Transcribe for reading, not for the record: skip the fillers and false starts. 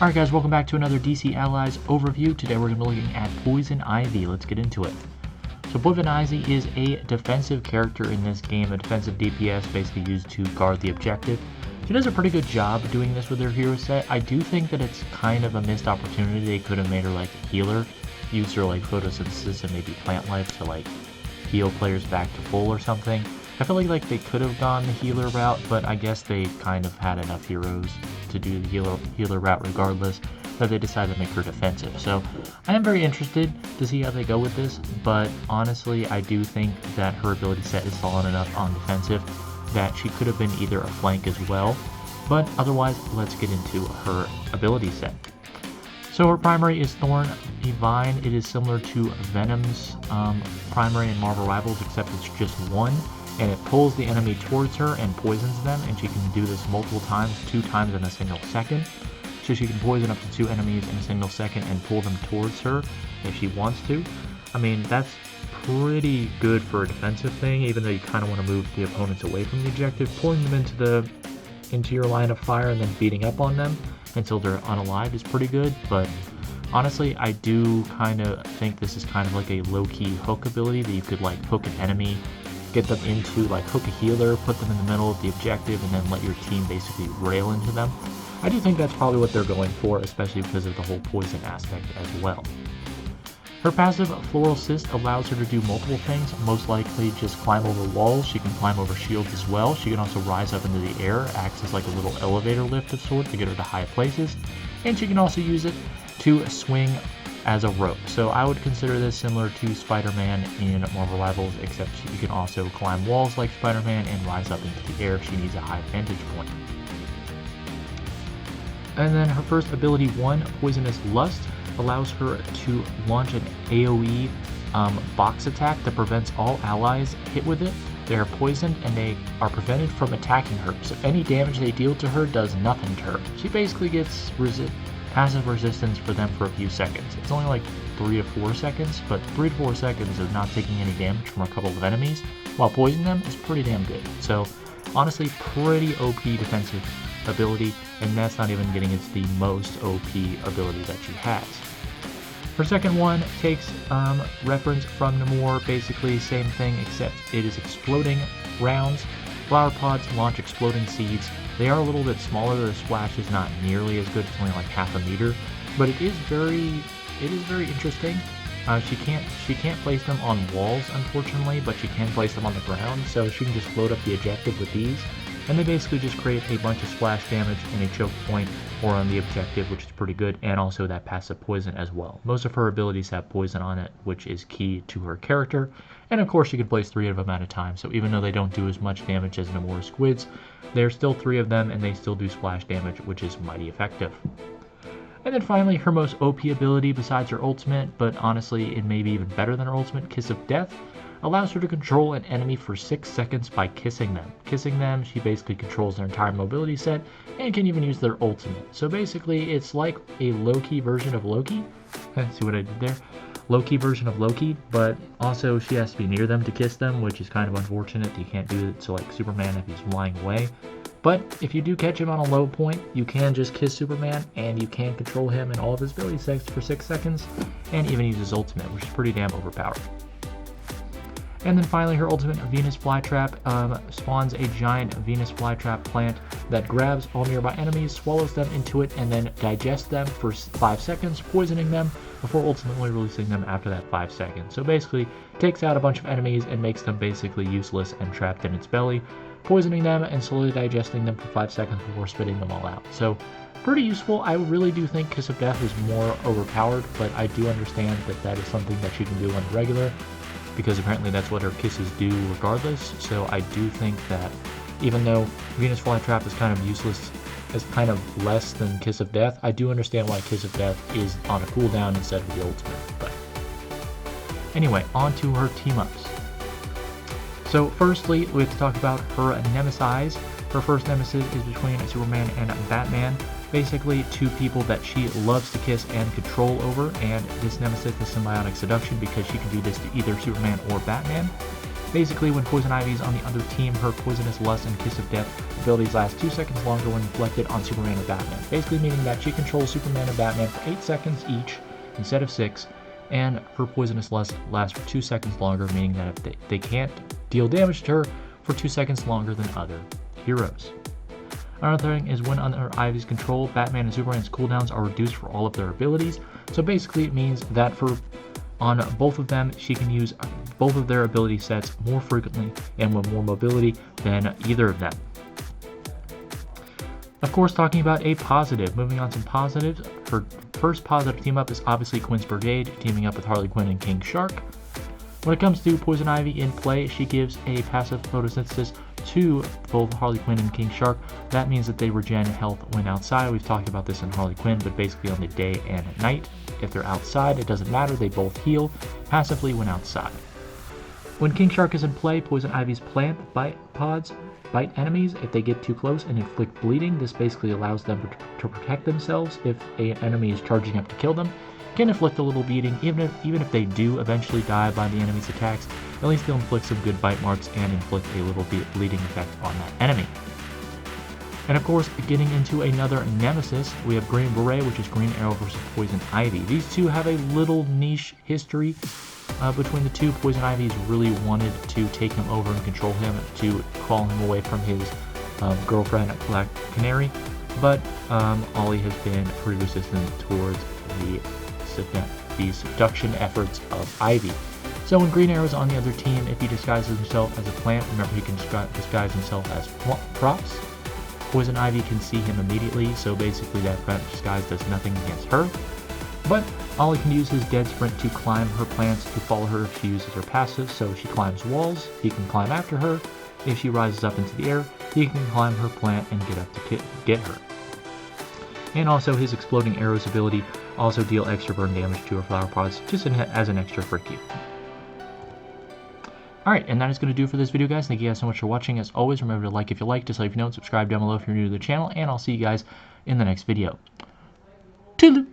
Alright guys, welcome back to another DC Allies overview. Today we're going to be looking at Poison Ivy. Let's get into it. So Poison Ivy is a defensive character in this game, a defensive DPS basically used to guard the objective. She does a pretty good job doing this with her hero set. I do think that it's kind of a missed opportunity. They could have made her like a healer, use her like photosynthesis and maybe plant life to like heal players back to full or something. I feel like they could have gone the healer route, but I guess they kind of had enough heroes to do the healer route regardless, that they decided to make her defensive. So I am very interested to see how they go with this, but honestly I do think that her ability set is solid enough on defensive that she could have been either a flank as well. But otherwise, let's get into her ability set. So her primary is Thorn Divine. It is similar to Venom's primary in Marvel Rivals, except it's just one. And it pulls the enemy towards her and poisons them, and she can do this multiple times, 2 times in a single second. So she can poison up to 2 enemies in a single second and pull them towards her if she wants to. I mean, that's pretty good for a defensive thing, even though you kind of want to move the opponents away from the objective. Pulling them into your line of fire and then beating up on them until they're unalived is pretty good, but honestly, I do kind of think this is kind of like a low-key hook ability that you could like hook an enemy, get them into, like hook a healer, put them in the middle of the objective, and then let your team basically rail into them. I do think that's probably what they're going for, especially because of the whole poison aspect as well. Her passive Floral Cyst allows her to do multiple things, most likely just climb over walls. She can climb over shields as well. She can also rise up into the air, acts as like a little elevator lift of sorts to get her to high places. And she can also use it to swing as a rope. So I would consider this similar to Spider-Man in Marvel Rivals, except you can also climb walls like Spider-Man and rise up into the air if she needs a high vantage point. And then her first ability 1, Poisonous Lust, allows her to launch an AoE box attack that prevents all allies hit with it. They are poisoned and they are prevented from attacking her, so any damage they deal to her does nothing to her. She basically gets passive resistance for them for a few seconds. It's only like 3 to 4 seconds, but 3 to 4 seconds of not taking any damage from a couple of enemies while poisoning them is pretty damn good. So honestly, pretty OP defensive ability, and that's not even getting into the most OP ability that she has. Her second one takes reference from Namor, basically same thing, except it is exploding rounds. Flower pods launch exploding seeds. They are a little bit smaller. The splash is not nearly as good. It's only like half a meter, but it is very interesting. She can't place them on walls, unfortunately, but she can place them on the ground. So she can just float up the objective with these, and they basically just create a bunch of splash damage in a choke point or on the objective, which is pretty good, and also that passive poison as well. Most of her abilities have poison on it, which is key to her character. And of course, you can place 3 of them at a time, so even though they don't do as much damage as Namor's squids, there's still 3 of them, and they still do splash damage, which is mighty effective. And then finally, her most OP ability besides her ultimate, but honestly it may be even better than her ultimate, Kiss of Death, allows her to control an enemy for 6 seconds by kissing them. Kissing them, she basically controls their entire mobility set and can even use their ultimate. So basically, it's like a low-key version of Loki. See what I did there? Low-key version of Loki, but also she has to be near them to kiss them, which is kind of unfortunate. You can't do it to like Superman if he's flying away. But if you do catch him on a low point, you can just kiss Superman, and you can control him and all of his ability sets for 6 seconds, and even use his ultimate, which is pretty damn overpowered. And then finally, her ultimate, Venus Flytrap, spawns a giant Venus Flytrap plant that grabs all nearby enemies, swallows them into it, and then digests them for 5 seconds, poisoning them before ultimately releasing them after that 5 seconds. So basically, takes out a bunch of enemies and makes them basically useless and trapped in its belly, poisoning them and slowly digesting them for 5 seconds before spitting them all out. So pretty useful. I really do think Kiss of Death is more overpowered, but I do understand that that is something that she can do on regular, because apparently that's what her kisses do regardless. So I do think that even though Venus Flytrap is kind of useless, as kind of less than Kiss of Death, I do understand why Kiss of Death is on a cooldown instead of the ultimate. But anyway, on to her team-ups. So firstly, we have to talk about her nemesis. Her first nemesis is between Superman and Batman. Basically, 2 people that she loves to kiss and control over, and this nemesis is symbiotic seduction because she can do this to either Superman or Batman. Basically, when Poison Ivy is on the other team, her Poisonous Lust and Kiss of Death abilities last 2 seconds longer when inflicted on Superman or Batman. Basically meaning that she controls Superman and Batman for 8 seconds each instead of 6, and her Poisonous Lust lasts for 2 seconds longer, meaning that if they can't deal damage to her for 2 seconds longer than other heroes. Another thing is when under Ivy's control, Batman and Superman's cooldowns are reduced for all of their abilities. So basically it means that on both of them, she can use both of their ability sets more frequently and with more mobility than either of them. Of course, talking about a positive, moving on to some positives. Her first positive team up is obviously Quinn's Brigade, teaming up with Harley Quinn and King Shark. When it comes to Poison Ivy in play, she gives a passive photosynthesis to both Harley Quinn and King Shark. That means that they regen health when outside. We've talked about this in Harley Quinn, but basically on the day and night. If they're outside, it doesn't matter, they both heal passively when outside. When King Shark is in play, Poison Ivy's plant bite pods bite enemies if they get too close and inflict bleeding. This basically allows them to protect themselves if an enemy is charging up to kill them. Can inflict a little beating, even if they do eventually die by the enemy's attacks. At least they'll inflict some good bite marks and inflict a little bleeding effect on that enemy. And of course, getting into another nemesis, we have Green Beret, which is Green Arrow versus Poison Ivy. These two have a little niche history between the two. Poison Ivy's really wanted to take him over and control him, to call him away from his girlfriend, Black Canary, but Ollie has been pretty resistant towards the seduction efforts of Ivy. So when Green Arrow's on the other team, if he disguises himself as a plant, remember he can disguise himself as props. Poison Ivy can see him immediately, so basically that disguise does nothing against her. But Ollie can use his dead sprint to climb her plants to follow her if she uses her passive, so she climbs walls, he can climb after her. If she rises up into the air, he can climb her plant and get up to get her. And also his Exploding Arrows ability also deal extra burn damage to her flower pods, just as an extra for cute. Alright, and that is going to do for this video, guys. Thank you guys so much for watching. As always, remember to like if you like, dislike if you don't, subscribe down below if you're new to the channel, and I'll see you guys in the next video. Toodaloo!